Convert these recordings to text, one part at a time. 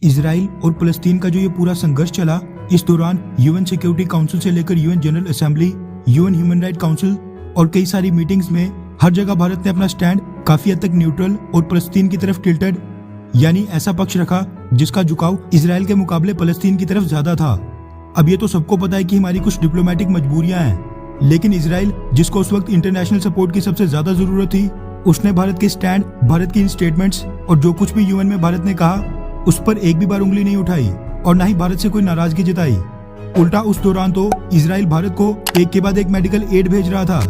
Israel और फलस्तीन का जो ये पूरा संघर्ष चला, इस दौरान यूएन सिक्योरिटी काउंसिल से लेकर UN general assembly, UN human right council और कई सारी मीटिंग्स में हर जगह भारत ने अपना स्टैंड काफी हद तक न्यूट्रल और फलस्तीन की तरफ टिल्टेड, यानी ऐसा पक्ष रखा जिसका झुकाव इजराइल के मुकाबले फलस्तीन की तरफ ज्यादा था। अब ये तो सबको पता है कि हमारी कुछ डिप्लोमेटिक मजबूरियां हैं, लेकिन इजराइल, जिसको उस वक्त इंटरनेशनल सपोर्ट की सबसे ज्यादा जरूरत थी, उसने भारत के स्टैंड, भारत की इन स्टेटमेंट्स और जो कुछ भी यूएन में भारत ने कहा, उस पर एक भी बार उंगली नहीं उठाई और ना ही भारत से कोई नाराजगी जताई। उल्टा उस दौरान तो इजराइल भारत को एक के बाद एक मेडिकल एड भेज रहा था।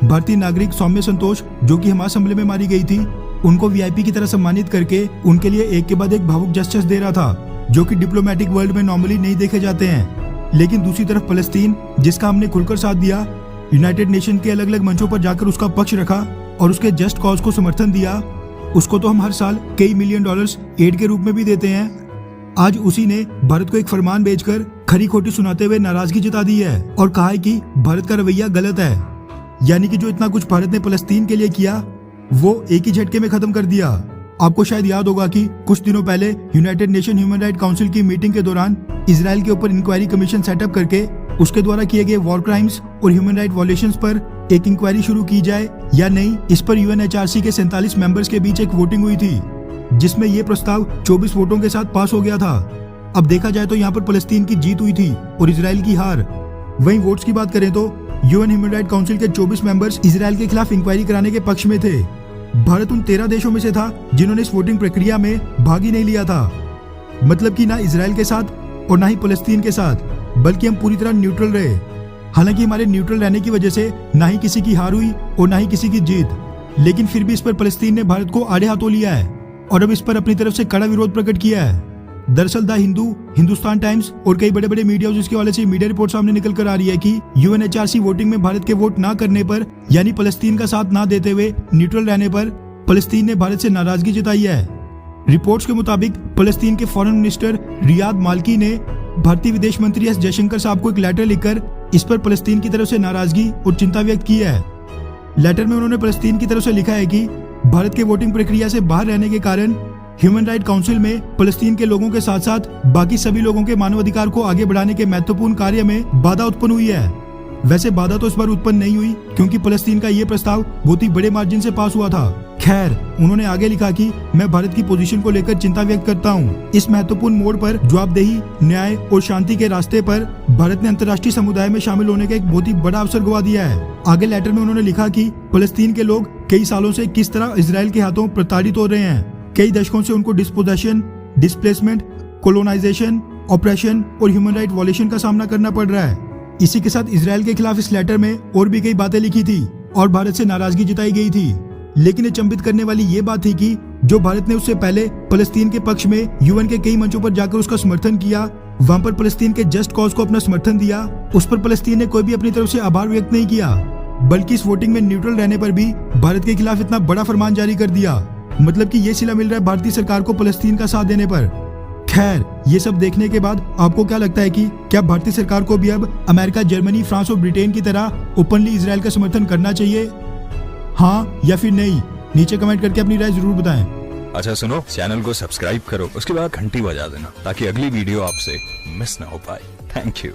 भारतीय नागरिक सौम्य संतोष, जो कि हमास हमले में मारी गई थी, उनको वीआईपी की तरह सम्मानित करके उनके लिए एक के बाद एक भावुक जेस्चर्स दे रहा था, जो कि डिप्लोमेटिक वर्ल्ड में नॉर्मली नहीं देखे जाते हैं। लेकिन दूसरी तरफ फलस्तीन, जिसका हमने खुलकर साथ दिया, यूनाइटेड नेशन के अलग अलग मंचों पर जाकर उसका पक्ष रखा और उसके जस्ट कॉज को समर्थन दिया, उसको तो हम हर साल कई मिलियन डॉलर्स एड के रूप में भी देते हैं। आज उसी ने भारत को एक फरमान भेजकर खरी खोटी सुनाते हुए नाराजगी जता दी है और कहा है कि भारत का रवैया गलत है, यानी कि जो इतना कुछ भारत ने फलस्तीन के लिए किया, वो एक ही झटके में खत्म कर दिया। आपको शायद याद होगा कि कुछ दिनों पहले United nation human right council की मीटिंग के दौरान इजराइल के ऊपर इंक्वायरी कमीशन सेटअप करके उसके द्वारा किए गए वॉर क्राइम्स और ह्यूमन राइट वॉयलेशंस पर एक इंक्वायरी शुरू की जाए या नहीं, इस पर यूएनएचआरसी के 47 मेंबर्स के बीच एक वोटिंग हुई थी, जिसमें ये प्रस्ताव 24 वोटों के साथ पास हो गया था। अब देखा जाए तो यहाँ पर फलस्तीन की जीत हुई थी और इजराइल की हार। वहीं वोट्स की बात करें तो यूएन ह्यूमन राइट काउंसिल के 24 मेंबर्स इजराइल के खिलाफ इंक्वायरी कराने के पक्ष में थे। भारत उन 13 देशों में से था जिन्होंने इस वोटिंग प्रक्रिया में भाग ही नहीं लिया था। मतलब कि ना इजराइल के साथ और ना ही फलस्तीन के साथ, बल्कि हम पूरी तरह न्यूट्रल रहे। हालांकि हमारे न्यूट्रल रहने की वजह से ना ही किसी की हार हुई और ना ही किसी की जीत, लेकिन फिर भी इस पर फलस्तीन ने भारत को आड़े हाथों लिया है और अब इस पर अपनी तरफ से कड़ा विरोध प्रकट किया है। दरअसल द हिंदू, हिंदुस्तान टाइम्स और कई बड़े बड़े मीडिया जिसके वाले से मीडिया रिपोर्ट सामने निकल कर आ रही है कि यूएनएचआरसी वोटिंग में भारत के वोट ना करने पर, यानी फलस्तीन का साथ ना देते हुए न्यूट्रल रहने पर फलस्तीन ने भारत से नाराजगी जताई है। रिपोर्ट्स के मुताबिक फलस्तीन के फॉरेन मिनिस्टर रियाद मालकी ने भारतीय विदेश मंत्री एस जयशंकर साहब को एक लेटर लिखकर इस पर फलस्तीन की तरफ से नाराजगी और चिंता व्यक्त की है। लेटर में उन्होंने फलस्तीन की तरफ से लिखा है कि भारत के वोटिंग प्रक्रिया से बाहर रहने के कारण ह्यूमन राइट काउंसिल में फलस्तीन के लोगों के साथ साथ बाकी सभी लोगों के मानवाधिकार को आगे बढ़ाने के महत्वपूर्ण कार्य में बाधा उत्पन्न हुई है। वैसे बाधा तो इस बार उत्पन्न नहीं हुई, क्योंकि फलस्तीन का ये प्रस्ताव बहुत ही बड़े मार्जिन से पास हुआ था। खैर, उन्होंने आगे लिखा कि मैं भारत की पोजीशन को लेकर चिंता व्यक्त करता हूँ। इस महत्वपूर्ण मोड़ पर जवाबदेही, न्याय और शांति के रास्ते पर भारत ने अंतर्राष्ट्रीय समुदाय में शामिल होने का एक बहुत ही बड़ा अवसर गवा दिया है। आगे लेटर में उन्होंने लिखा कि फलस्तीन के लोग कई सालों से किस तरह इजराइल के हाथों प्रताड़ित हो रहे हैं। कई दशकों से उनको डिस्पोजेशन, डिस्प्लेसमेंट, कोलोनाइजेशन, ऑपरेशन और ह्यूमन राइट वॉयलेशन का सामना करना पड़ रहा है। इसी के साथ इजराइल के खिलाफ इस लेटर में और भी कई बातें लिखी थी और भारत से नाराजगी जताई गई थी। लेकिन अचंभित करने वाली ये बात थी कि जो भारत ने उससे पहले फलस्तीन के पक्ष में यूएन के कई मंचों पर जाकर उसका समर्थन किया, वहां पर फलस्तीन के जस्ट कॉज को अपना समर्थन दिया, उस पर फलस्तीन ने कोई भी अपनी तरफ से आभार व्यक्त नहीं किया, बल्कि इस वोटिंग में न्यूट्रल रहने पर भी भारत के खिलाफ इतना बड़ा फरमान जारी कर दिया। मतलब कि ये सिला मिल रहा है भारतीय सरकार को फलस्तीन का साथ देने पर। खैर, ये सब देखने के बाद आपको क्या लगता है कि क्या भारतीय सरकार को भी अब अमेरिका, जर्मनी, फ्रांस और ब्रिटेन की तरह ओपनली इजराइल का समर्थन करना चाहिए? हाँ या फिर नहीं? नीचे कमेंट करके अपनी राय जरूर बताएं। अच्छा सुनो, चैनल को सब्सक्राइब करो, उसके बाद घंटी बजा देना ताकि अगली वीडियो आपसे मिस ना हो पाए। Thank you.